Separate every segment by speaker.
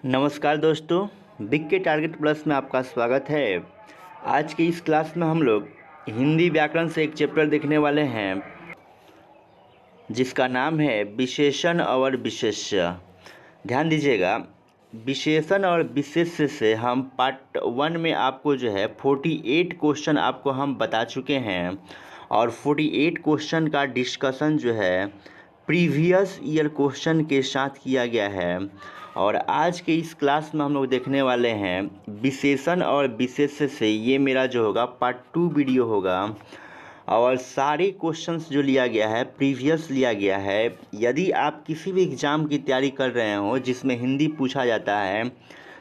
Speaker 1: नमस्कार दोस्तों, बिग के टारगेट प्लस में आपका स्वागत है। आज की इस क्लास में हम लोग हिंदी व्याकरण से एक चैप्टर देखने वाले हैं जिसका नाम है विशेषण और विशेष्य। ध्यान दीजिएगा, विशेषण और विशेष्य से हम पार्ट 1 में आपको जो है 48 क्वेश्चन आपको हम बता चुके हैं और 48 क्वेश्चन का डिस्कशन जो है प्रीवियस ईयर क्वेश्चन के साथ किया गया है। और आज के इस क्लास में हम लोग देखने वाले हैं विशेषण और विशेष्य से। ये मेरा जो होगा पार्ट 2 वीडियो होगा और सारे क्वेश्चंस जो लिया गया है प्रीवियस लिया गया है। यदि आप किसी भी एग्ज़ाम की तैयारी कर रहे हो जिसमें हिंदी पूछा जाता है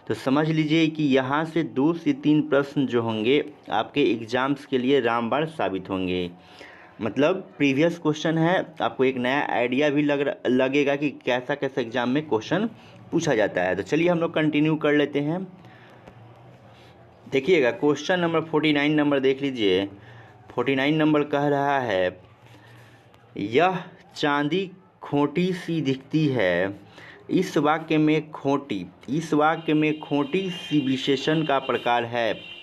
Speaker 1: तो समझ लीजिए कि यहाँ से 2 से 3 प्रश्न जो होंगे आपके एग्ज़ाम्स के लिए रामबाण साबित होंगे। मतलब प्रीवियस क्वेश्चन है, आपको एक नया आइडिया भी लगेगा कि कैसा कैसा एग्ज़ाम में क्वेश्चन पूछा जाता है। तो चलिए हम लोग कंटिन्यू कर लेते हैं। देखिएगा क्वेश्चन नंबर 49 नंबर देख लीजिए। 49 नंबर कह रहा है, यह चांदी खोटी सी दिखती है। इस वाक्य में खोटी सी विशेषण का प्रकार है।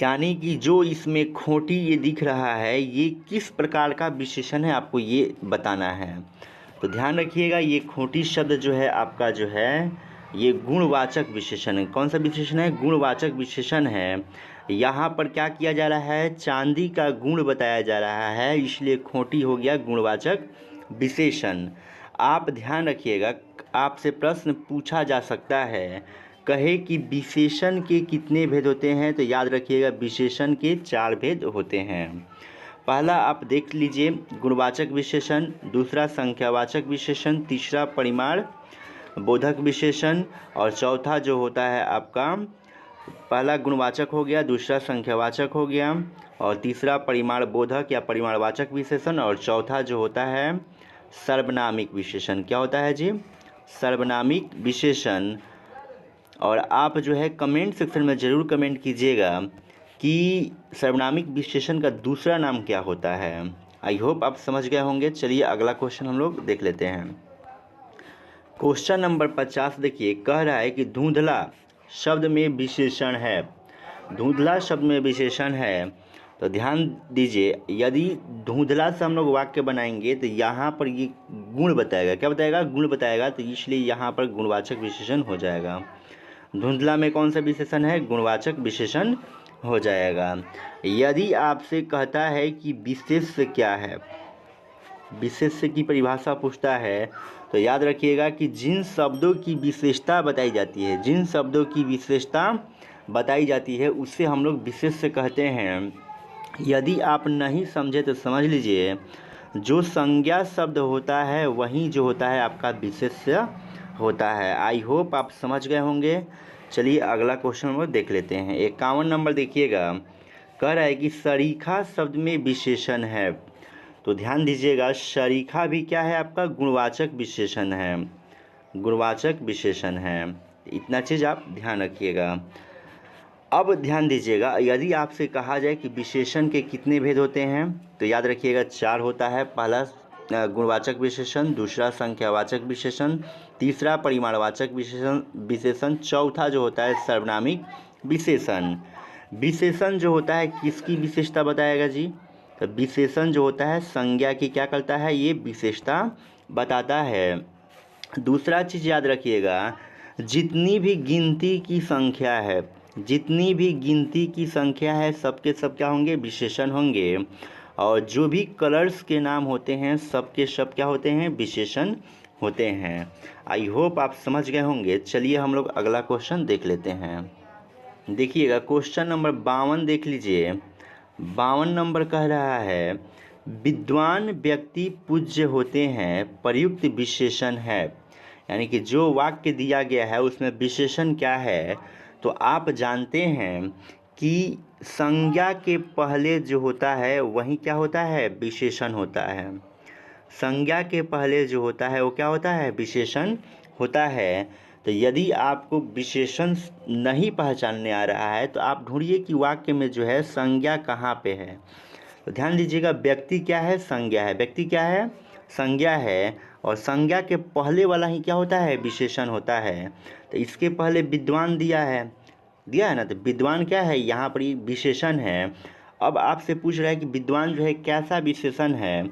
Speaker 1: यानी कि जो इसमें खोटी ये दिख रहा है ये किस प्रकार का विशेषण है, आपको ये बताना है। तो ध्यान रखिएगा, ये खोटी शब्द जो है आपका जो है ये गुणवाचक विशेषण है। कौन सा विशेषण है? गुणवाचक विशेषण है। यहाँ पर क्या किया जा रहा है? चांदी का गुण बताया जा रहा है, इसलिए खोटी हो गया गुणवाचक विशेषण। आप ध्यान रखिएगा, आपसे प्रश्न पूछा जा सकता है, कहे कि विशेषण के कितने भेद होते हैं? तो याद रखिएगा विशेषण के 4 भेद होते हैं। पहला आप देख लीजिए गुणवाचक विशेषण, दूसरा संख्यावाचक विशेषण, तीसरा परिमाण बोधक विशेषण और चौथा जो होता है आपका, पहला गुणवाचक हो गया, दूसरा संख्यावाचक हो गया और तीसरा परिमाण बोधक या परिमाणवाचक विशेषण और चौथा जो होता है सर्वनामिक विशेषण। क्या होता है जी? सर्वनामिक विशेषण। और आप जो है कमेंट सेक्शन में ज़रूर कमेंट कीजिएगा कि सर्वनामिक विशेषण का दूसरा नाम क्या होता है। आई होप आप समझ गए होंगे। चलिए अगला क्वेश्चन हम लोग देख लेते हैं। क्वेश्चन नंबर 50 देखिए, कह रहा है कि धुंधला शब्द में विशेषण है। धुंधला शब्द में विशेषण है तो ध्यान दीजिए, यदि धुंधला से हम लोग वाक्य बनाएंगे तो यहाँ पर ये गुण बताएगा। क्या बताएगा? गुण बताएगा। तो इसलिए यहाँ पर गुणवाचक विशेषण हो जाएगा। धुंधला में कौन सा विशेषण है? गुणवाचक विशेषण हो जाएगा। यदि आपसे कहता है कि विशेष्य क्या है, विशेष्य की परिभाषा पूछता है तो याद रखिएगा कि जिन शब्दों की विशेषता बताई जाती है, जिन शब्दों की विशेषता बताई जाती है उससे हम लोग विशेष्य कहते हैं। यदि आप नहीं समझे तो समझ लीजिए, जो संज्ञा शब्द होता है वही जो होता है आपका विशेष्य होता है। आई होप आप समझ गए होंगे। चलिए अगला क्वेश्चन हम लोग देख लेते हैं। 51 नंबर देखिएगा, कह रहा है कि सरीखा शब्द में विशेषण है। तो ध्यान दीजिएगा, सरीखा भी क्या है आपका? गुणवाचक विशेषण है। गुणवाचक विशेषण है। इतना चीज़ आप ध्यान रखिएगा। अब ध्यान दीजिएगा, यदि आपसे कहा जाए कि विशेषण के कितने भेद होते हैं तो याद रखिएगा 4 होता है। पहला गुणवाचक विशेषण, दूसरा संख्यावाचक विशेषण, तीसरा परिमाणवाचक विशेषण, चौथा जो होता है सर्वनामिक विशेषण। विशेषण जो होता है किसकी विशेषता बताएगा जी? तो विशेषण जो होता है संज्ञा की क्या करता है? ये विशेषता बताता है। दूसरा चीज़ याद रखिएगा, जितनी भी गिनती की संख्या है, जितनी भी गिनती की संख्या है सबके सब क्या होंगे? विशेषण होंगे। और जो भी कलर्स के नाम होते हैं सबके सब क्या होते हैं? विशेषण होते हैं। आई होप आप समझ गए होंगे। चलिए हम लोग अगला क्वेश्चन देख लेते हैं। देखिएगा क्वेश्चन नंबर 52 देख लीजिए। 52 नंबर कह रहा है, विद्वान व्यक्ति पूज्य होते हैं, प्रयुक्त विशेषण है। यानी कि जो वाक्य दिया गया है उसमें विशेषण क्या है? तो आप जानते हैं कि संज्ञा के पहले जो होता है वही क्या होता है? विशेषण होता है। संज्ञा के पहले जो होता है वो क्या होता है? विशेषण होता है। तो यदि आपको विशेषण नहीं पहचानने आ रहा है तो आप ढूंढिए कि वाक्य में जो है संज्ञा कहाँ पे है। तो ध्यान दीजिएगा, व्यक्ति क्या है? संज्ञा है। व्यक्ति क्या है? संज्ञा है और संज्ञा के पहले वाला ही क्या होता है, विशेषण होता है। तो इसके पहले विद्वान दिया है ना, तो विद्वान क्या है, यहाँ पर ये विशेषण है। अब आपसे पूछ रहा है कि विद्वान जो है कैसा विशेषण है,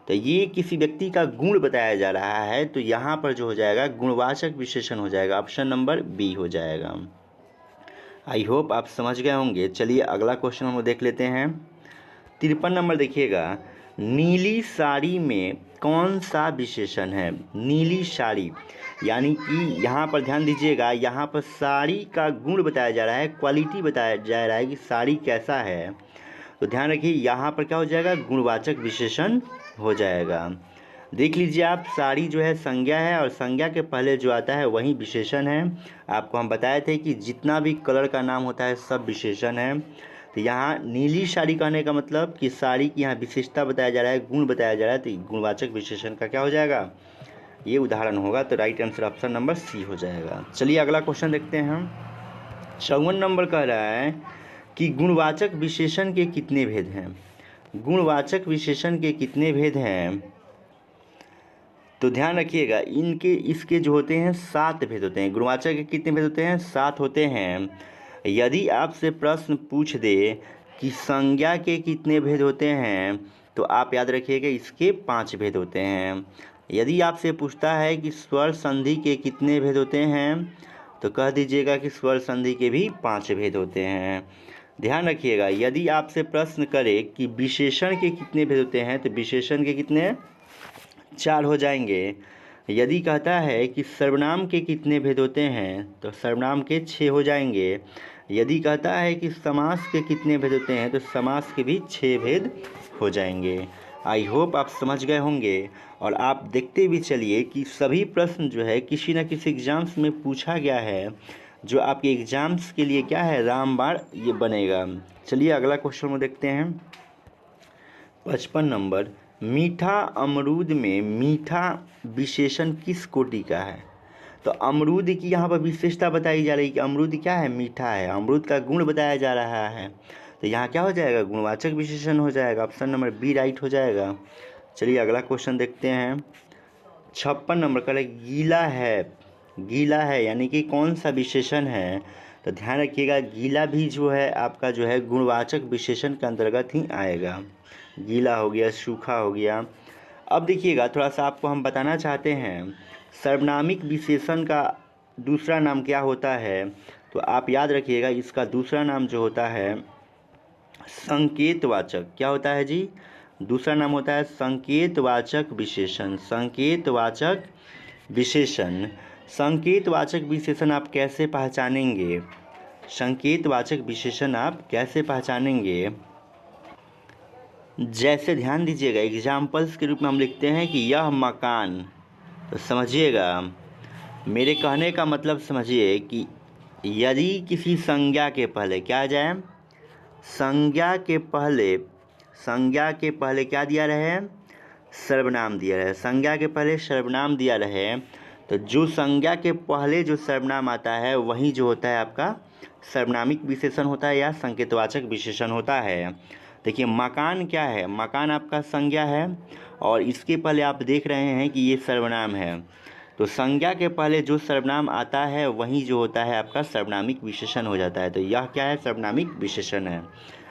Speaker 1: तो ये किसी व्यक्ति का गुण बताया जा रहा है, तो यहाँ पर जो हो जाएगा गुणवाचक विशेषण हो जाएगा, ऑप्शन नंबर बी हो जाएगा। आई होप आप समझ गए होंगे। चलिए अगला क्वेश्चन हम देख लेते हैं। 53 नंबर देखिएगा, नीली साड़ी में कौन सा विशेषण है। नीली साड़ी यानी कि यहाँ पर ध्यान दीजिएगा, यहाँ पर साड़ी का गुण बताया जा रहा है, क्वालिटी बताया जा रहा है कि साड़ी कैसा है। तो ध्यान रखिए यहाँ पर क्या हो जाएगा, गुणवाचक विशेषण हो जाएगा। देख लीजिए आप, साड़ी जो है संज्ञा है और संज्ञा के पहले जो आता है वही विशेषण है। आपको हम बताए थे कि जितना भी कलर का नाम होता है सब विशेषण है। तो यहाँ नीली साड़ी कहने का मतलब कि साड़ी की यहाँ विशेषता बताया जा रहा है, गुण बताया जा रहा है, तो गुणवाचक विशेषण का क्या हो जाएगा, ये उदाहरण होगा। तो right answer option number C हो जाएगा। चलिए अगला क्वेश्चन देखते हैं हम। 54 नंबर कह रहा है कि गुणवाचक विशेषण के कितने भेद हैं। गुणवाचक विशेषण के कितने भेद हैं, तो ध्यान रखिएगा इसके जो होते हैं 7 भेद होते हैं। गुणवाचक के कितने भेद होते हैं, 7 होते हैं। यदि आपसे प्रश्न पूछ दे कि संज्ञा के कितने भेद होते हैं, तो आप याद रखिएगा इसके 5 भेद होते हैं। यदि आपसे पूछता है कि स्वर संधि के कितने भेद होते हैं, तो कह दीजिएगा कि स्वर संधि के भी 5 भेद होते हैं। ध्यान रखिएगा, यदि आपसे प्रश्न करे कि विशेषण के कितने भेद होते हैं, तो विशेषण के कितने 4 हो जाएंगे। यदि कहता है कि सर्वनाम के कितने भेद होते हैं, तो सर्वनाम के 6 हो जाएंगे। यदि कहता है कि समास के कितने भेद होते हैं, तो समास के भी 6 भेद हो जाएंगे। आई होप आप समझ गए होंगे। और आप देखते भी चलिए कि सभी प्रश्न जो है किसी न किसी एग्ज़ाम्स में पूछा गया है, जो आपके एग्ज़ाम्स के लिए क्या है, रामबाण ये बनेगा। चलिए अगला क्वेश्चन में देखते हैं। 55 नंबर, मीठा अमरूद में मीठा विशेषण किस कोटि का है। तो अमरूद की यहाँ पर विशेषता बताई जा रही है कि अमरूद क्या है, मीठा है। अमरूद का गुण बताया जा रहा है, तो यहाँ क्या हो जाएगा, गुणवाचक विशेषण हो जाएगा। ऑप्शन नंबर बी राइट हो जाएगा। चलिए अगला क्वेश्चन देखते हैं। 56 नंबर का गीला है यानी कि कौन सा विशेषण है। तो ध्यान रखिएगा, गीला भी जो है आपका जो है गुणवाचक विशेषण के अंतर्गत ही आएगा। गीला हो गया, सूखा हो गया। अब देखिएगा, थोड़ा सा आपको हम बताना चाहते हैं, सर्वनामिक विशेषण का दूसरा नाम क्या होता है। तो आप याद रखिएगा, इसका दूसरा नाम जो होता है संकेतवाचक। क्या होता है जी, दूसरा नाम होता है संकेतवाचक विशेषण। संकेतवाचक विशेषण, संकेतवाचक विशेषण आप कैसे पहचानेंगे, संकेतवाचक विशेषण आप कैसे पहचानेंगे। जैसे ध्यान दीजिएगा, एग्जाम्पल्स के रूप में हम लिखते हैं कि यह मकान। तो समझिएगा, मेरे कहने का मतलब समझिए कि यदि किसी संज्ञा के पहले क्या आ जाए, संज्ञा के पहले क्या दिया रहे, सर्वनाम दिया रहे। संज्ञा के पहले सर्वनाम दिया रहे, तो जो संज्ञा के पहले जो सर्वनाम आता है वही जो होता है आपका सर्वनामिक विशेषण होता है या संकेतवाचक विशेषण होता है। देखिए मकान क्या है, मकान आपका संज्ञा है और इसके पहले आप देख रहे हैं कि ये सर्वनाम है। तो संज्ञा के पहले जो सर्वनाम आता है वही जो होता है आपका सर्वनामिक विशेषण हो जाता है। तो यह क्या है, सर्वनामिक विशेषण है।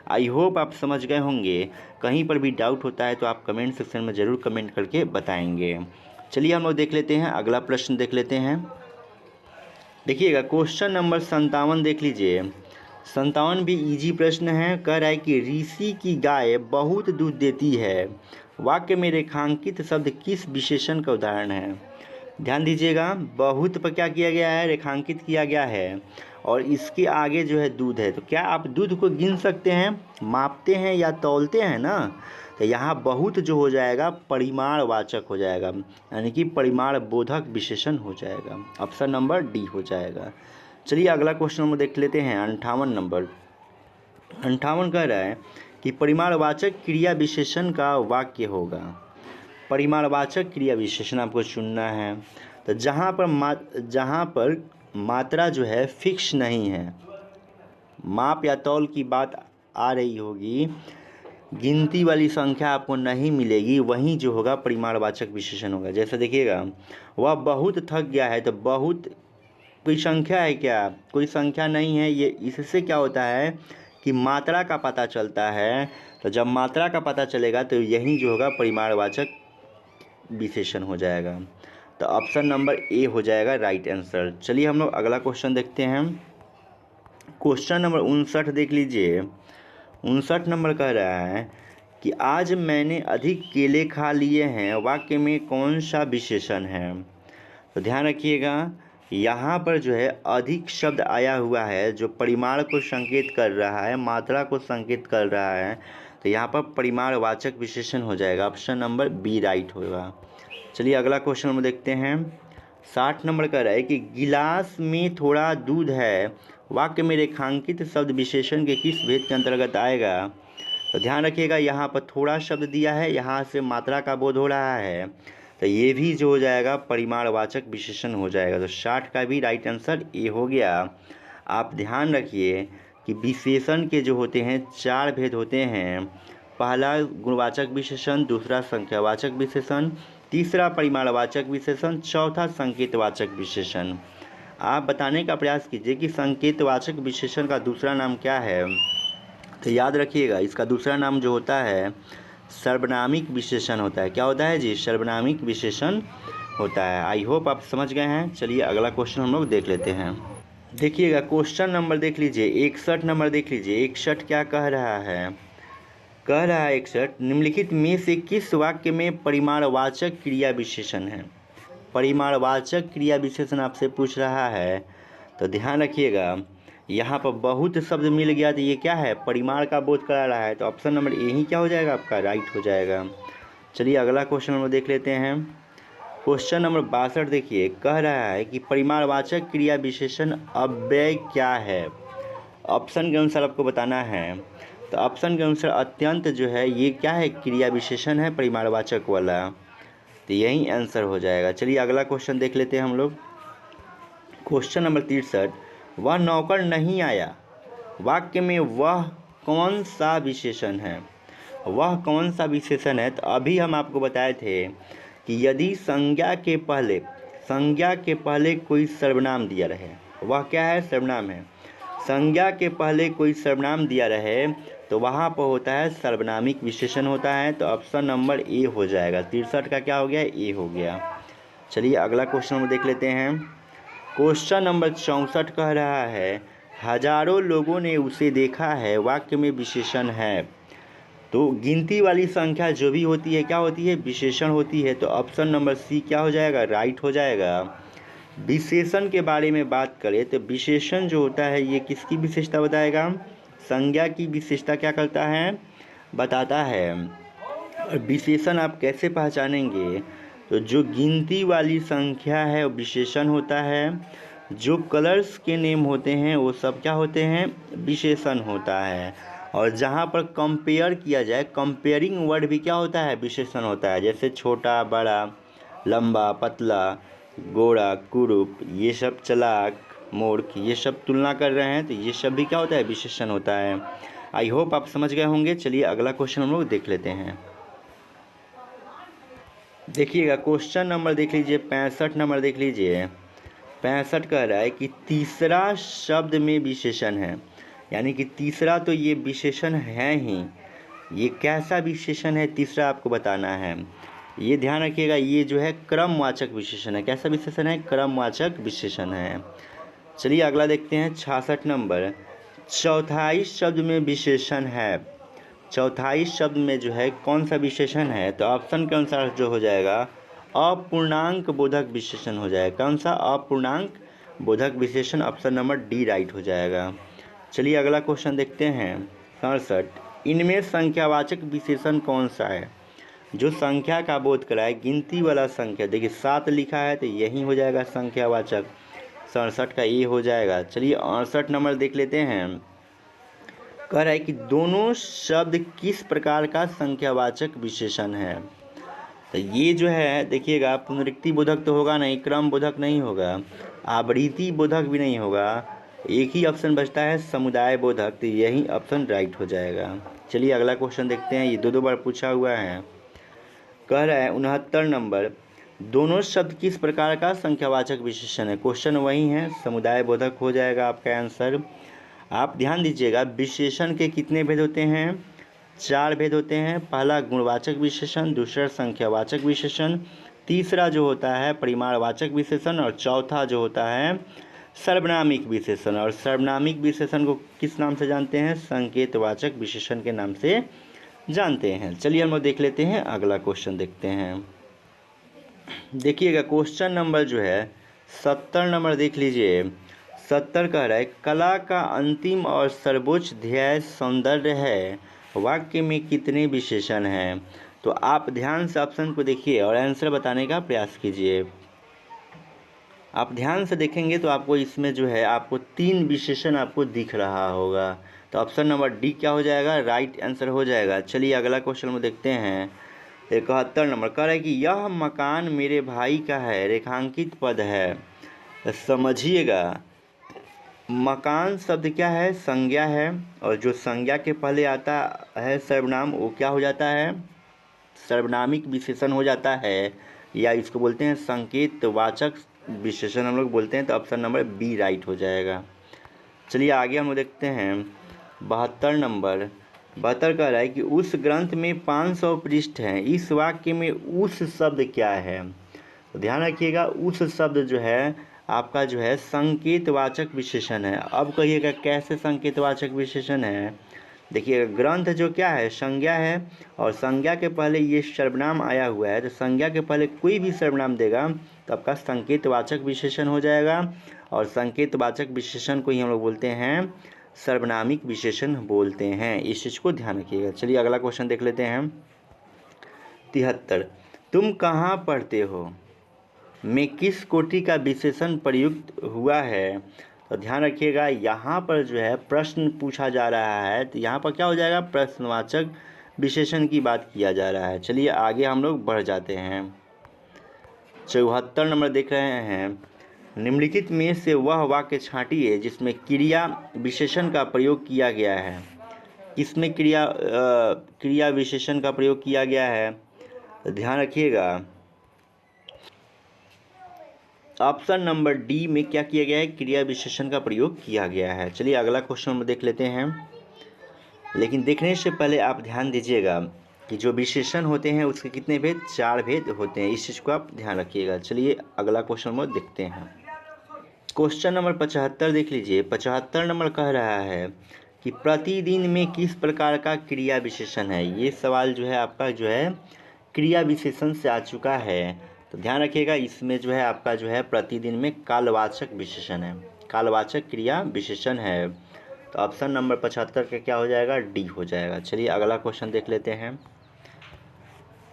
Speaker 1: आई होप आप समझ गए होंगे। कहीं पर भी डाउट होता है तो आप कमेंट सेक्शन में ज़रूर कमेंट करके बताएंगे। चलिए हम लोग देख लेते हैं, अगला प्रश्न देख लेते हैं। देखिएगा क्वेश्चन नंबर 57 देख लीजिए। 57 भी इजी प्रश्न है। कह रहा है कि ऋषि की गाय बहुत दूध देती है, वाक्य में रेखांकित शब्द किस विशेषण का उदाहरण है। ध्यान दीजिएगा, बहुत पर क्या किया गया है, रेखांकित किया गया है और इसके आगे जो है दूध है। तो क्या आप दूध को गिन सकते हैं, मापते हैं या तौलते हैं ना। तो यहाँ बहुत जो हो जाएगा परिमाणवाचक हो जाएगा, यानी कि परिमाण बोधक विशेषण हो जाएगा। ऑप्शन नंबर डी हो जाएगा। चलिए अगला क्वेश्चन हम देख लेते हैं। 58 नंबर, 58 कह रहा है कि परिमाणवाचक क्रिया विशेषण का वाक्य होगा। परिमाणवाचक क्रिया विशेषण आपको चुनना है। तो जहाँ पर मात्रा जो है फिक्स नहीं है, माप या तौल की बात आ रही होगी, गिनती वाली संख्या आपको नहीं मिलेगी, वहीं जो होगा परिमाणवाचक विशेषण होगा। जैसे देखिएगा, वह बहुत थक गया है, तो बहुत कोई संख्या है क्या? कोई संख्या नहीं है। ये इससे क्या होता है कि मात्रा का पता चलता है। तो जब मात्रा का पता चलेगा तो यही जो होगा परिमाणवाचक विशेषण हो जाएगा। तो ऑप्शन नंबर ए हो जाएगा राइट आंसर। चलिए हम लोग अगला क्वेश्चन देखते हैं। क्वेश्चन नंबर 59 देख लीजिए। 59 नंबर कह रहा है कि आज मैंने अधिक केले खा लिए हैं, वाक्य में कौन सा विशेषण है? तो ध्यान रखिएगा, यहाँ पर जो है अधिक शब्द आया हुआ है जो परिमाण को संकेत कर रहा है, मात्रा को संकेत कर रहा है। तो यहाँ पर परिमाणवाचक विशेषण हो जाएगा। ऑप्शन नंबर बी राइट होगा। चलिए अगला क्वेश्चन हम देखते हैं। 60 नंबर का है कि गिलास में थोड़ा दूध है, वाक्य में रेखांकित शब्द विशेषण के किस भेद के अंतर्गत आएगा? तो ध्यान रखिएगा, यहाँ पर थोड़ा शब्द दिया है, यहाँ से मात्रा का बोध हो रहा है, तो ये भी जो हो जाएगा परिमाणवाचक विशेषण हो जाएगा। तो 60 का भी राइट आंसर ए हो गया। आप ध्यान रखिए कि विशेषण के जो होते हैं 4 भेद होते हैं। पहला गुणवाचक विशेषण, दूसरा संख्यावाचक विशेषण, तीसरा परिमाणवाचक विशेषण, चौथा संकेतवाचक विशेषण। आप बताने का प्रयास कीजिए कि संकेतवाचक विशेषण का दूसरा नाम क्या है। तो याद रखिएगा, इसका दूसरा नाम जो होता है सर्वनामिक विशेषण होता है। क्या होता है जी? सर्वनामिक विशेषण होता है। आई होप आप समझ गए हैं। चलिए अगला क्वेश्चन हम लोग देख लेते हैं। देखिएगा क्वेश्चन नंबर देख लीजिए, 61 नंबर देख लीजिए। 61 क्या कह रहा है? कह रहा है 61, निम्नलिखित में से किस वाक्य में परिमाणवाचक क्रिया विशेषण है? परिमाणवाचक क्रिया विशेषण आपसे पूछ रहा है। तो ध्यान रखिएगा, यहाँ पर बहुत शब्द मिल गया, तो ये क्या है? परिमाण का बोध करा रहा है। तो ऑप्शन नंबर ए ही क्या हो जाएगा आपका? राइट हो जाएगा। चलिए अगला क्वेश्चन नंबर देख लेते हैं। क्वेश्चन नंबर 62 देखिए, कह रहा है कि परिमाणवाचक क्रिया विशेषण अव्यय क्या है? ऑप्शन के अनुसार आपको बताना है। तो ऑप्शन के अनुसार अत्यंत जो है ये क्या है? क्रिया विशेषण है परिमाणवाचक वाला। तो यही आंसर हो जाएगा। चलिए अगला क्वेश्चन देख लेते हैं हम लोग। क्वेश्चन नंबर 63, वह नौकर नहीं आया, वाक्य में वह कौन सा विशेषण है? वह कौन सा विशेषण है? तो अभी हम आपको बताए थे कि यदि संज्ञा के पहले कोई सर्वनाम दिया रहे, वह क्या है? सर्वनाम है। संज्ञा के पहले कोई सर्वनाम दिया रहे तो वहाँ पर होता है सर्वनामिक विशेषण होता है। तो ऑप्शन नंबर ए हो जाएगा। 63 का क्या हो गया? ए हो गया। चलिए अगला क्वेश्चन हम देख लेते हैं। क्वेश्चन नंबर 64 कह रहा है हजारों लोगों ने उसे देखा है, वाक्य में विशेषण है। तो गिनती वाली संख्या जो भी होती है क्या होती है? विशेषण होती है। तो ऑप्शन नंबर सी क्या हो जाएगा? राइट हो जाएगा। विशेषण के बारे में बात करें तो विशेषण जो होता है ये किसकी विशेषता बताएगा? संज्ञा की विशेषता क्या करता है? बताता है। और विशेषण आप कैसे पहचानेंगे? तो जो गिनती वाली संख्या है वो विशेषण होता है, जो कलर्स के नेम होते हैं वो सब क्या होते हैं? विशेषण होता है। और जहाँ पर कंपेयर किया जाए, कंपेयरिंग वर्ड भी क्या होता है? विशेषण होता है। जैसे छोटा, बड़ा, लंबा, पतला, गोरा, कुरूप, ये सब चालाक, मूर्ख, ये सब तुलना कर रहे हैं, तो ये सब भी क्या होता है? विशेषण होता है। आई होप आप समझ गए होंगे। चलिए अगला क्वेश्चन हम लोग देख लेते हैं। देखिएगा क्वेश्चन नंबर देख लीजिए, 65 नंबर देख लीजिए। 65 कह रहा है कि तीसरा शब्द में विशेषण है, यानी कि तीसरा तो ये विशेषण है ही। ये कैसा विशेषण है तीसरा आपको बताना है। ये ध्यान रखिएगा, ये जो है क्रमवाचक विशेषण है। कैसा विशेषण है? क्रमवाचक विशेषण है। चलिए अगला देखते हैं 66 नंबर। चौथाई शब्द में विशेषण है, चौथाई शब्द में जो है कौन सा विशेषण है? तो ऑप्शन के अनुसार जो हो जाएगा अपूर्णांक बोधक विशेषण हो जाएगा। कौन सा? अपूर्णांक बोधक विशेषण। ऑप्शन नंबर डी राइट हो जाएगा। चलिए अगला क्वेश्चन देखते हैं 67, इनमें संख्यावाचक विशेषण कौन सा है? जो संख्या का बोध कराए, गिनती वाला संख्या। देखिए 7 लिखा है तो यही हो जाएगा संख्यावाचक। 67 का ये हो जाएगा। चलिए 68 नंबर देख लेते हैं। कह रहा है कि दोनों शब्द किस प्रकार का संख्यावाचक विशेषण है? तो ये जो है देखिएगा पुनरुक्ति बोधक तो होगा नहीं, क्रम बोधक नहीं होगा, आवृत्ति बोधक भी नहीं होगा। एक ही ऑप्शन बचता है समुदाय बोधक। तो यही ऑप्शन राइट हो जाएगा। चलिए अगला क्वेश्चन देखते हैं, ये दो बार पूछा हुआ है। कह रहा है 69 नंबर, दोनों शब्द किस प्रकार का संख्यावाचक विशेषण है। क्वेश्चन वही है, समुदाय बोधक हो जाएगा आपका आंसर। आप ध्यान दीजिएगा, विशेषण के कितने भेद होते हैं, 4 भेद होते हैं। पहला गुणवाचक विशेषण, दूसरा संख्यावाचक विशेषण, तीसरा जो होता है परिमाणवाचक विशेषण, और चौथा जो होता है सर्वनामिक विशेषण। और सर्वनामिक विशेषण को किस नाम से जानते हैं, संकेतवाचक विशेषण के नाम से जानते हैं। चलिए हम लोग देख लेते हैं, अगला क्वेश्चन देखते हैं। देखिएगा क्वेश्चन नंबर जो है 70 नंबर देख लीजिए। 70 कह रहा है, कला का अंतिम और सर्वोच्च ध्येय सौंदर्य है, वाक्य में कितने विशेषण हैं। तो आप ध्यान से ऑप्शन को देखिए और आंसर बताने का प्रयास कीजिए। आप ध्यान से देखेंगे तो आपको इसमें जो है आपको 3 विशेषण आपको दिख रहा होगा। तो ऑप्शन नंबर डी क्या हो जाएगा, राइट आंसर हो जाएगा। चलिए अगला क्वेश्चन में देखते हैं। 71 नंबर कह रहा है कि यह मकान मेरे भाई का है, रेखांकित पद है। समझिएगा, मकान शब्द क्या है, संज्ञा है, और जो संज्ञा के पहले आता है सर्वनाम वो क्या हो जाता है, सर्वनामिक विशेषण हो जाता है, या इसको बोलते हैं संकेतवाचक विशेषण हम लोग बोलते हैं। तो ऑप्शन नंबर बी राइट हो जाएगा। चलिए आगे हम लोग देखते हैं 72 नंबर। 72 कह रहा है कि उस ग्रंथ में 500 पृष्ठ हैं, इस वाक्य में उस शब्द क्या है। तो ध्यान रखिएगा, उस शब्द जो है आपका जो है संकेतवाचक विशेषण है। अब कहिएगा कैसे संकेतवाचक विशेषण है। देखिए ग्रंथ जो क्या है, संज्ञा है, और संज्ञा के पहले ये सर्वनाम आया हुआ है, तो संज्ञा के पहले कोई भी सर्वनाम देगा तो आपका संकेतवाचक विशेषण हो जाएगा। और संकेतवाचक विशेषण को ही हम लोग बोलते हैं सर्वनामिक विशेषण बोलते हैं। इस चीज़ को ध्यान रखिएगा। चलिए अगला क्वेश्चन देख लेते हैं। 73, तुम कहाँ पढ़ते हो में किस कोटि का विशेषण प्रयुक्त हुआ है। तो ध्यान रखिएगा, यहाँ पर जो है प्रश्न पूछा जा रहा है, तो यहाँ पर क्या हो जाएगा, प्रश्नवाचक विशेषण की बात किया जा रहा है। चलिए आगे हम लोग बढ़ जाते हैं। 74 नंबर देख रहे हैं, निम्नलिखित में से वह वाक्य छांटिए जिसमें क्रिया विशेषण का प्रयोग किया गया है। किसमें क्रिया विशेषण का प्रयोग किया गया है, तो ध्यान रखिएगा ऑप्शन नंबर डी में क्या किया गया है, क्रिया विशेषण का प्रयोग किया गया है। चलिए अगला क्वेश्चन हम देख लेते हैं। लेकिन देखने से पहले आप ध्यान दीजिएगा कि जो विशेषण होते हैं उसके कितने भेद, 4 भेद होते हैं। इस चीज़ को आप ध्यान रखिएगा। चलिए अगला क्वेश्चन हम देखते हैं। क्वेश्चन नंबर 75 देख लीजिए। 75 नंबर कह रहा है कि प्रतिदिन में किस प्रकार का क्रिया विशेषण है। ये सवाल जो है आपका जो है क्रिया विशेषण से आ चुका है। तो ध्यान रखिएगा, इसमें जो है आपका जो है प्रतिदिन में कालवाचक विशेषण है, कालवाचक क्रिया विशेषण है। तो ऑप्शन नंबर 75 का क्या हो जाएगा, डी हो जाएगा। चलिए अगला क्वेश्चन देख लेते हैं।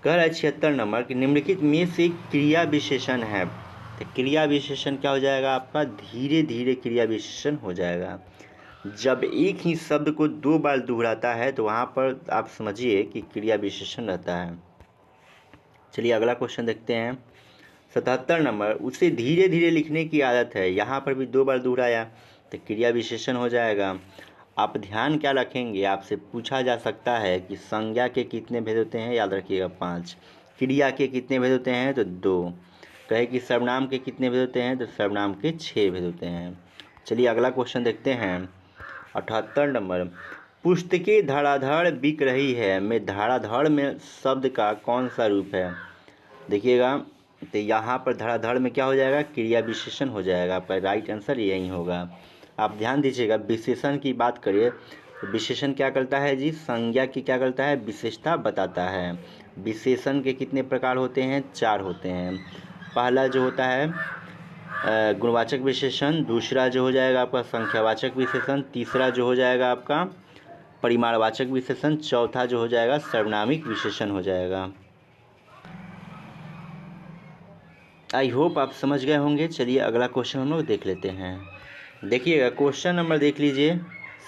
Speaker 1: कह रहा है 76 नंबर कि निम्नलिखित में से क्रिया विशेषण है। तो क्रिया विशेषण क्या हो जाएगा आपका, धीरे धीरे क्रिया विशेषण हो जाएगा। जब एक ही शब्द को 2 बार दोहराता है तो वहाँ पर आप समझिए कि क्रिया विशेषण रहता है। चलिए अगला क्वेश्चन देखते हैं। 77 नंबर, उसे धीरे धीरे लिखने की आदत है, यहाँ पर भी 2 बार दोहराया तो क्रिया विशेषण हो जाएगा। आप ध्यान क्या रखेंगे, आपसे पूछा जा सकता है कि संज्ञा के कितने भेद होते हैं, याद रखिएगा 5। क्रिया के कितने भेद होते हैं, तो 2। कहे कि सर्वनाम के कितने भेद होते हैं, तो सर्वनाम के 6 भेद होते हैं। चलिए अगला क्वेश्चन देखते हैं। 78 नंबर, पुस्तकें धड़ाधड़ बिक रही है में धड़ाधड़ में शब्द का कौन सा रूप है। देखिएगा, तो यहाँ पर धड़ाधड़ में क्या हो जाएगा, क्रिया विशेषण हो जाएगा। आपका राइट आंसर यही होगा। आप ध्यान दीजिएगा, विशेषण की बात करिए तो विशेषण क्या करता है जी, संज्ञा की क्या करता है, विशेषता बताता है। विशेषण के कितने प्रकार होते हैं, 4 होते हैं। पहला जो होता है गुणवाचक विशेषण, दूसरा जो हो जाएगा आपका संख्यावाचक विशेषण, तीसरा जो हो जाएगा आपका परिमाणवाचक विशेषण, चौथा जो हो जाएगा सर्वनामिक विशेषण हो जाएगा। आई होप आप समझ गए होंगे। चलिए अगला क्वेश्चन हम लोग देख लेते हैं। देखिएगा क्वेश्चन नंबर देख लीजिए,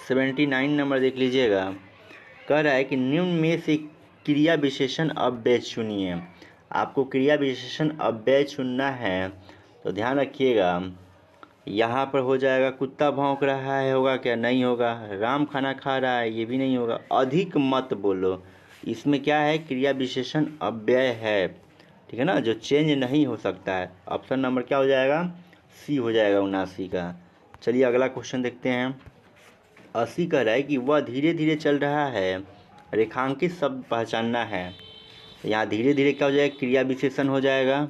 Speaker 1: 79 नंबर देख लीजिएगा। कह रहा है कि निम्न में से क्रिया विशेषण अव्यय चुनिए। आपको क्रिया विशेषण अव्यय चुनना है, तो ध्यान रखिएगा यहाँ पर हो जाएगा कुत्ता भौंक रहा है, होगा क्या? नहीं होगा। राम खाना खा रहा है, ये भी नहीं होगा। अधिक मत बोलो, इसमें क्या है? क्रिया विशेषण अव्यय है, ठीक है ना, जो चेंज नहीं हो सकता है। ऑप्शन नंबर क्या हो जाएगा? सी हो जाएगा 79 का। चलिए अगला क्वेश्चन देखते हैं। 80 कह रहा है कि वह धीरे धीरे चल रहा है, रेखांकित शब्द पहचानना है। यहाँ धीरे धीरे क्या हो जाएगा? क्रिया विशेषण हो जाएगा।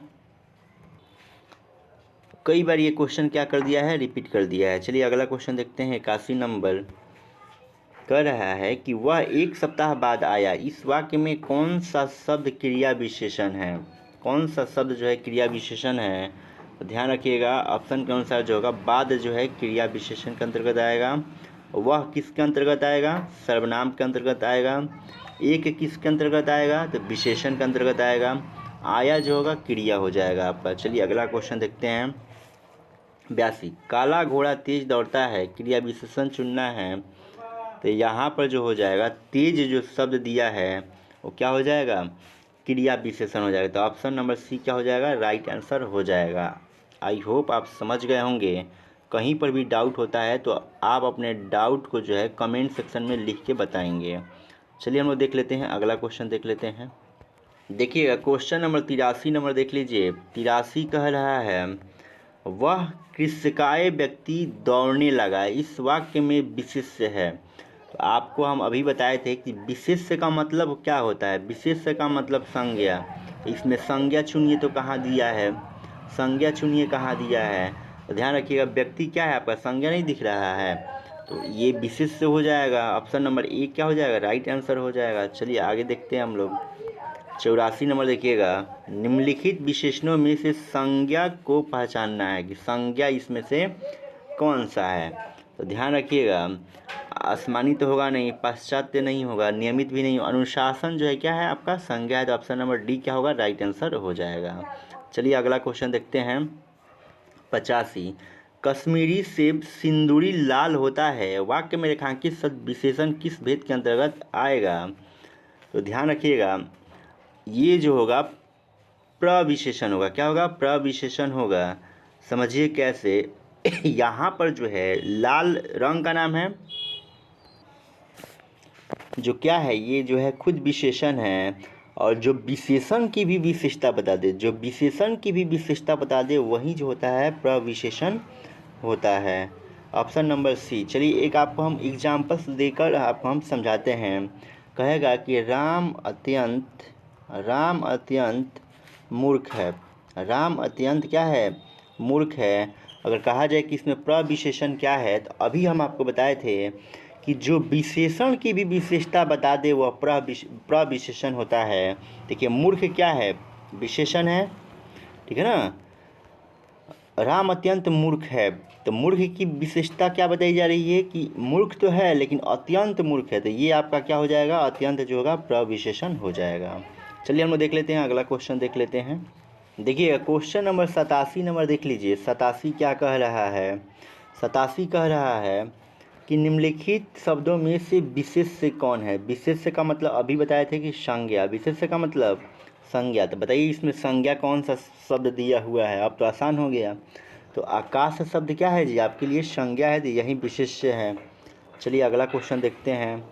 Speaker 1: कई बार ये क्वेश्चन क्या कर दिया है? रिपीट कर दिया है। चलिए अगला क्वेश्चन देखते हैं। 81 नंबर कह रहा है कि वह 1 सप्ताह बाद आया। इस वाक्य में कौन सा शब्द क्रिया विशेषण है? कौन सा शब्द जो है क्रिया विशेषण है? तो ध्यान रखिएगा, ऑप्शन के अनुसार जो होगा बाद जो है क्रिया विशेषण के अंतर्गत आएगा। वह किसके अंतर्गत आएगा? सर्वनाम के अंतर्गत आएगा। एक किसके अंतर्गत आएगा? तो विशेषण के अंतर्गत आएगा। आया जो होगा क्रिया हो जाएगा आपका। चलिए अगला क्वेश्चन देखते हैं। 82 काला घोड़ा तेज दौड़ता है, क्रिया विशेषण चुनना है। तो यहाँ पर जो हो जाएगा तेज जो शब्द दिया है वो क्या हो जाएगा? क्रिया विशेषण हो जाएगा। तो ऑप्शन नंबर सी क्या हो जाएगा? राइट आंसर हो जाएगा। आई होप आप समझ गए होंगे। कहीं पर भी डाउट होता है तो आप अपने डाउट को जो है कमेंट सेक्शन में लिख के बताएंगे। चलिए हम लोग देख लेते हैं, अगला क्वेश्चन देख लेते हैं। देखिएगा क्वेश्चन नंबर 83 नंबर देख लीजिए। 83 कह रहा है वह कृषकाय व्यक्ति दौड़ने लगा। इस वाक्य में विशेष्य है। तो आपको हम अभी बताए थे कि विशेष्य का मतलब क्या होता है? विशेष्य का मतलब संज्ञा। इसमें संज्ञा चुनिए तो कहाँ दिया है? संज्ञा चुनिए कहाँ दिया है? तो ध्यान रखिएगा व्यक्ति क्या है आपका? संज्ञा नहीं दिख रहा है, तो ये विशेष्य हो जाएगा। ऑप्शन नंबर ए क्या हो जाएगा? राइट आंसर हो जाएगा। चलिए आगे देखते हैं हम लोग। 84 नंबर देखिएगा। निम्नलिखित विशेषणों में से संज्ञा को पहचानना है कि संज्ञा इसमें से कौन सा है। तो ध्यान रखिएगा, आसमानी तो होगा नहीं, पाश्चात्य नहीं होगा, नियमित भी नहीं, अनुशासन जो है क्या है आपका? संज्ञा है। तो ऑप्शन नंबर डी क्या होगा? राइट आंसर हो जाएगा। चलिए अगला क्वेश्चन देखते हैं। 85 कश्मीरी सेब सिंदूरी लाल होता है। वाक्य में रेखांकित शब्द विशेषण किस भेद के अंतर्गत आएगा? तो ध्यान रखिएगा, ये जो होगा प्रविशेषण होगा। क्या होगा? प्रविशेषण होगा। समझिए कैसे। यहाँ पर जो है लाल रंग का नाम है, जो क्या है ये जो है खुद विशेषण है, और जो विशेषण की भी विशेषता बता दे, जो विशेषण की भी विशेषता बता दे वही जो होता है प्रविशेषण होता है। Option number C. चलिए एक आपको हम एग्जाम्पल्स देकर आपको हम समझाते हैं। कहेगा कि राम अत्यंत मूर्ख है। राम अत्यंत क्या है? मूर्ख है। अगर कहा जाए कि इसमें प्रविशेषण क्या है, तो अभी हम आपको बताए थे कि जो विशेषण की भी विशेषता बता दे वह प्रविशेषण होता है। देखिए मूर्ख क्या है? विशेषण है, ठीक है ना। राम अत्यंत मूर्ख है, तो मूर्ख की विशेषता क्या बताई जा रही है कि मूर्ख तो है लेकिन अत्यंत मूर्ख है। तो ये आपका क्या हो जाएगा? अत्यंत जो होगा प्रविशेषण हो जाएगा। चलिए हम लोग देख लेते हैं, अगला क्वेश्चन देख लेते हैं। देखिए क्वेश्चन नंबर 87 नंबर देख लीजिए। 87 क्या कह रहा है? 87 कह रहा है कि निम्नलिखित शब्दों में से विशेष्य कौन है? विशेष्य का मतलब अभी बताए थे कि संज्ञा। विशेष्य का मतलब संज्ञा। तो बताइए इसमें संज्ञा कौन सा शब्द दिया हुआ है? अब तो आसान हो गया। तो आकाश शब्द क्या है जी? आपके लिए संज्ञा है, यही विशेष्य है। चलिए अगला क्वेश्चन देखते हैं।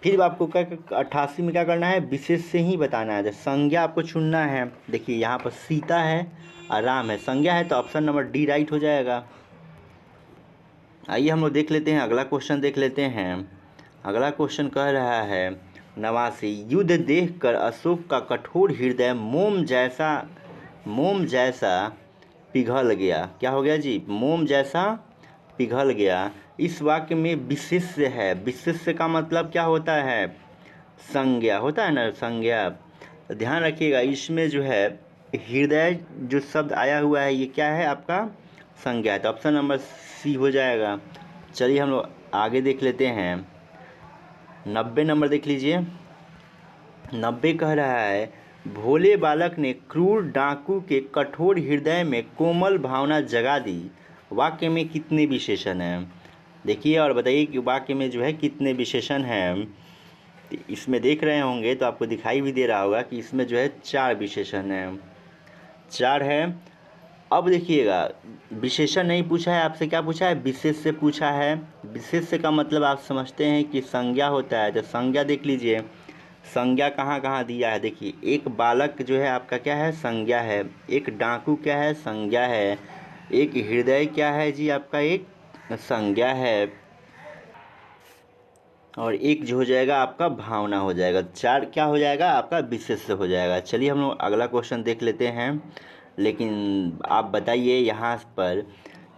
Speaker 1: फिर आपको क्या 88 में क्या करना है? विशेष्य ही बताना है। संज्ञा आपको चुनना है। देखिए यहाँ पर सीता है और राम है, संज्ञा है, तो ऑप्शन नंबर डी राइट हो जाएगा। आइए हम लोग देख लेते हैं, अगला क्वेश्चन देख लेते हैं। अगला क्वेश्चन कह रहा है 89 युद्ध देखकर अशोक का कठोर हृदय मोम जैसा पिघल गया। क्या हो गया जी? मोम जैसा पिघल गया। इस वाक्य में विशेष्य है। विशेष्य का मतलब क्या होता है? संज्ञा होता है ना, संज्ञा। तो ध्यान रखिएगा इसमें जो है हृदय जो शब्द आया हुआ है ये क्या है आपका? संज्ञा है। तो ऑप्शन नंबर सी हो जाएगा। चलिए हम लोग आगे देख लेते हैं। 90 नंबर देख लीजिए। 90 कह रहा है भोले बालक ने क्रूर डाकू के कठोर हृदय में कोमल भावना जगा दी। वाक्य में कितने विशेषण हैं? देखिए और बताइए कि वाक्य में जो है कितने विशेषण हैं। इसमें देख रहे होंगे तो आपको दिखाई भी दे रहा होगा कि इसमें जो है 4 विशेषण हैं। 4 है। अब देखिएगा, विशेषण नहीं पूछा है आपसे, क्या पूछा है, विशेष से पूछा है। विशेष से का मतलब आप समझते हैं कि संज्ञा होता है। तो संज्ञा देख लीजिए, संज्ञा कहाँ कहाँ दिया है। देखिए, एक बालक जो है आपका क्या है, संज्ञा है। एक डाकू क्या है, संज्ञा है। एक हृदय क्या है जी आपका, एक संज्ञा है। और एक जो हो जाएगा आपका भावना हो जाएगा। चार क्या हो जाएगा आपका, विशेष हो जाएगा। चलिए हम लोग अगला क्वेश्चन देख लेते हैं। लेकिन आप बताइए यहाँ पर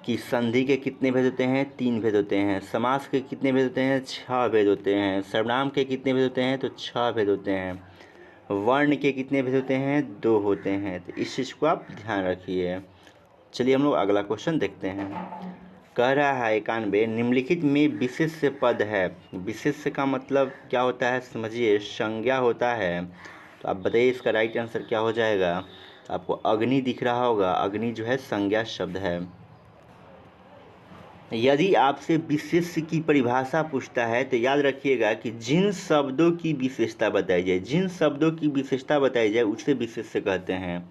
Speaker 1: कि संधि के कितने भेद होते हैं, 3 भेद होते हैं। समास के कितने भेद होते हैं, 6 भेद होते हैं। सर्वनाम के कितने भेद होते हैं, तो 6 भेद होते हैं। वर्ण के कितने भेद होते हैं, 2 होते हैं। तो इस चीज़ को आप ध्यान रखिए। चलिए हम लोग अगला क्वेश्चन देखते हैं। कह रहा है 91, निम्नलिखित में विशेष्य पद है। विशेष्य का मतलब क्या होता है, समझिए, संज्ञा होता है। तो आप बताइए इसका राइट आंसर क्या हो जाएगा। तो आपको अग्नि दिख रहा होगा, अग्नि जो है संज्ञा शब्द है। यदि आपसे विशेष्य की परिभाषा पूछता है तो याद रखिएगा कि जिन शब्दों की विशेषता बताई जाए, जिन शब्दों की विशेषता बताई जाए उसे विशेष्य कहते हैं।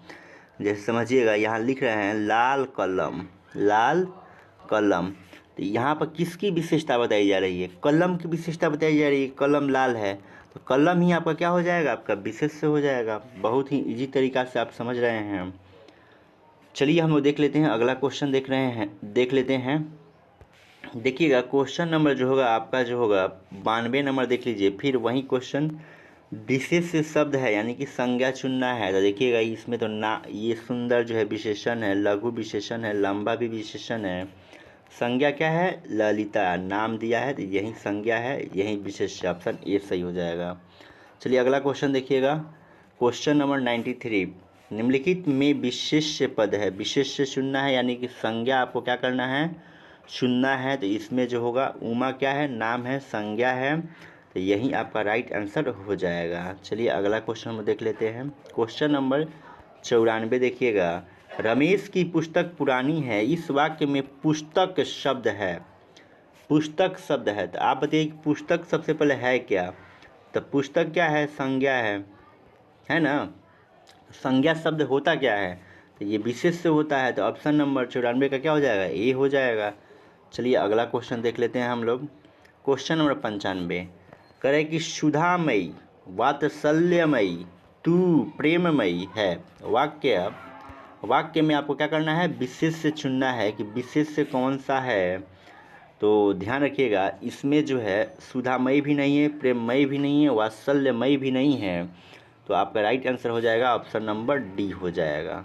Speaker 1: जैसे समझिएगा, यहाँ लिख रहे हैं लाल कलम, लाल कलम। तो यहाँ पर किसकी विशेषता बताई जा रही है, कलम की विशेषता बताई जा रही है। कलम लाल है तो कलम ही आपका क्या हो जाएगा, आपका विशेष्य हो जाएगा। बहुत ही इजी तरीका से आप समझ रहे हैं। चलिए हम लोग देख लेते हैं अगला क्वेश्चन, देख लेते हैं। देखिएगा, क्वेश्चन नंबर जो होगा आपका, जो होगा 92 नंबर देख लीजिए। फिर वही क्वेश्चन विशेष शब्द है, यानी कि संज्ञा चुनना है। तो देखिएगा इसमें तो ना, ये सुंदर जो है विशेषण है, लघु विशेषण है, लंबा भी विशेषण है। संज्ञा क्या है, ललिता, नाम दिया है तो यही संज्ञा है, यही विशेष। ऑप्शन ए सही हो जाएगा। चलिए अगला क्वेश्चन देखिएगा, क्वेश्चन नंबर 93, निम्नलिखित में विशेष्य पद है। विशेष्य चुनना है, यानी कि संज्ञा आपको क्या करना है, चुनना है। तो इसमें जो होगा उमा क्या है, नाम है, संज्ञा है। तो यही आपका राइट आंसर हो जाएगा। चलिए अगला क्वेश्चन हम देख लेते हैं। क्वेश्चन नंबर 94 देखिएगा, रमेश की पुस्तक पुरानी है, इस वाक्य में पुस्तक शब्द है, पुस्तक शब्द है। तो आप बताइए कि पुस्तक सबसे पहले है क्या। तो पुस्तक क्या है, संज्ञा है ना। संज्ञा शब्द होता क्या है, तो ये विशेष से होता है। तो ऑप्शन नंबर 94 का क्या हो जाएगा, ए हो जाएगा। चलिए अगला क्वेश्चन देख लेते हैं हम लोग। क्वेश्चन नंबर 95 करें कि सुधामयी, वात्सल्यमयी, तू प्रेममयी है। वाक्य में आपको क्या करना है, विशेष से चुनना है कि विशेष से कौन सा है। तो ध्यान रखिएगा, इसमें जो है सुधामयी भी नहीं है, प्रेममयी भी नहीं है, वात्सल्यमयी भी नहीं है। तो आपका राइट आंसर हो जाएगा ऑप्शन नंबर डी हो जाएगा।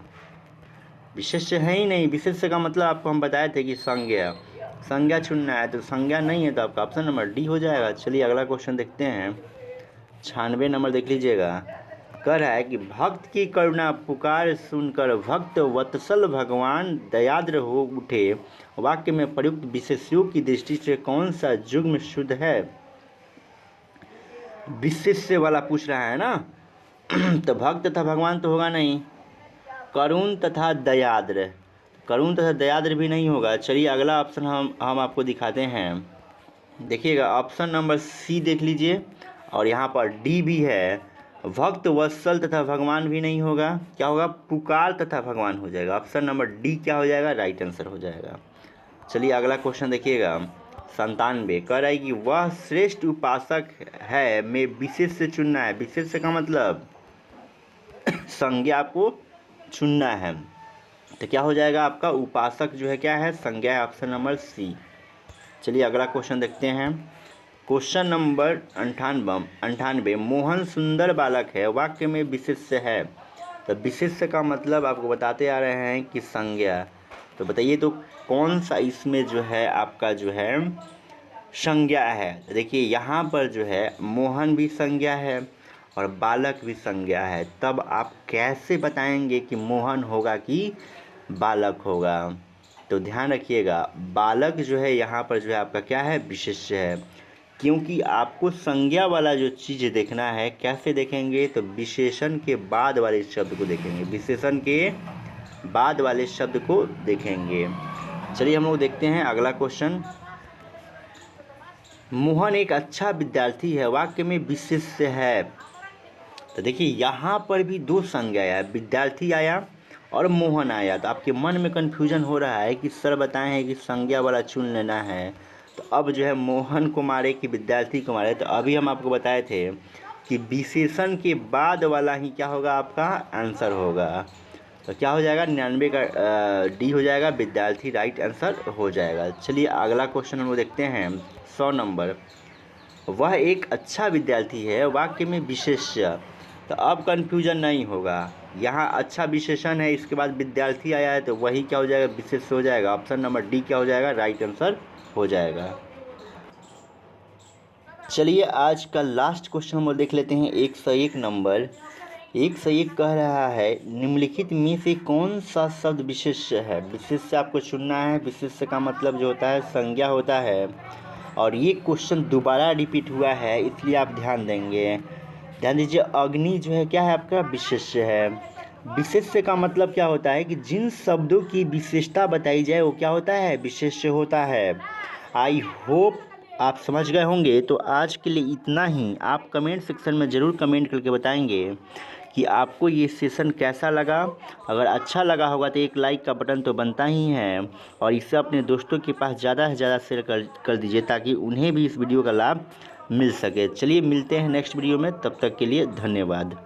Speaker 1: विशेष है ही नहीं, विशेष का मतलब आपको हम बताए थे कि संज्ञा चुनना है। तो संज्ञा नहीं है तो आपका ऑप्शन नंबर डी हो जाएगा। चलिए अगला क्वेश्चन देखते हैं। 96 नंबर देख लीजिएगा, कह रहा है कि भक्त की करुणा पुकार सुनकर भक्त वत्सल भगवान दयाद्र हो उठे। वाक्य में प्रयुक्त विशेषों की दृष्टि से कौन सा जुग्म शुद्ध है। विशेष वाला पूछ रहा है ना तो भक्त तथा भगवान तो होगा नहीं, करुण तथा दयाद्र, करुण तथा दयाद्र भी नहीं होगा। चलिए अगला ऑप्शन हम आपको दिखाते हैं। देखिएगा ऑप्शन नंबर सी देख लीजिए, और यहाँ पर डी भी है। भक्त वत्सल तथा भगवान भी नहीं होगा, क्या होगा, पुकार तथा भगवान हो जाएगा। ऑप्शन नंबर डी क्या हो जाएगा, राइट आंसर हो जाएगा। चलिए अगला क्वेश्चन देखिएगा। 97 कह रहा है कि वह श्रेष्ठ उपासक है में विशेष से चुनना है। विशेष का मतलब संज्ञा को चुनना है। तो क्या हो जाएगा आपका, उपासक जो है क्या है, संज्ञा है। Option number C. चलिए अगला क्वेश्चन देखते हैं। क्वेश्चन नंबर 98, मोहन सुंदर बालक है, वाक्य में विशेष्य है। तो विशेष्य का मतलब आपको बताते आ रहे हैं कि संज्ञा। तो बताइए तो कौन सा इसमें जो है आपका जो है संज्ञा है। देखिए यहाँ पर जो है मोहन भी संज्ञा है और बालक भी संज्ञा है। तब आप कैसे बताएंगे कि मोहन होगा कि बालक होगा। तो ध्यान रखिएगा, बालक जो है यहाँ पर जो है आपका क्या है, विशेष्य है। क्योंकि आपको संज्ञा वाला जो चीज़ देखना है, कैसे देखेंगे, तो विशेषण के बाद वाले शब्द को देखेंगे, विशेषण के बाद वाले शब्द को देखेंगे। चलिए हम लोग देखते हैं अगला क्वेश्चन। मोहन एक अच्छा विद्यार्थी है, वाक्य में विशेष्य है। तो देखिए यहाँ पर भी दो संज्ञा आया, विद्यार्थी आया और मोहन आया। तो आपके मन में कन्फ्यूजन हो रहा है कि सर बताए हैं कि संज्ञा वाला चुन लेना है, तो अब जो है मोहन को मारे कि विद्यार्थी को मारे। तो अभी हम आपको बताए थे कि विशेषण के बाद वाला ही क्या होगा, आपका आंसर होगा। तो क्या हो जाएगा, 99 का डी हो जाएगा, विद्यार्थी राइट आंसर हो जाएगा। चलिए अगला क्वेश्चन हम लोग देखते हैं 100 नंबर। वह एक अच्छा विद्यार्थी है, वाक्य में विशेष्य। तो अब कन्फ्यूजन नहीं होगा, यहाँ अच्छा विशेषण है, इसके बाद विद्यार्थी आया है, तो वही क्या हो जाएगा, विशेष्य हो जाएगा। ऑप्शन नंबर डी क्या हो जाएगा, राइट आंसर हो जाएगा। चलिए आज का लास्ट क्वेश्चन हम देख लेते हैं 101 नंबर। 101 कह रहा है निम्नलिखित में से कौन सा शब्द विशेष्य है। विशेष्य आपको चुनना है। विशेष्य का मतलब जो होता है संज्ञा होता है। और ये क्वेश्चन दोबारा रिपीट हुआ है, इसलिए आप ध्यान देंगे। ध्यान दीजिए, अग्नि जो है क्या है, आपका विशेष्य है। विशेष्य का मतलब क्या होता है कि जिन शब्दों की विशेषता बताई जाए वो क्या होता है, विशेष्य होता है। आई होप आप समझ गए होंगे। तो आज के लिए इतना ही। आप कमेंट सेक्शन में ज़रूर कमेंट करके बताएंगे कि आपको ये सेशन कैसा लगा। अगर अच्छा लगा होगा तो एक लाइक का बटन तो बनता ही है, और इसे अपने दोस्तों के पास ज़्यादा से ज़्यादा शेयर कर दीजिए, ताकि उन्हें भी इस वीडियो का लाभ मिल सके। चलिए मिलते हैं नेक्स्ट वीडियो में, तब तक के लिए धन्यवाद।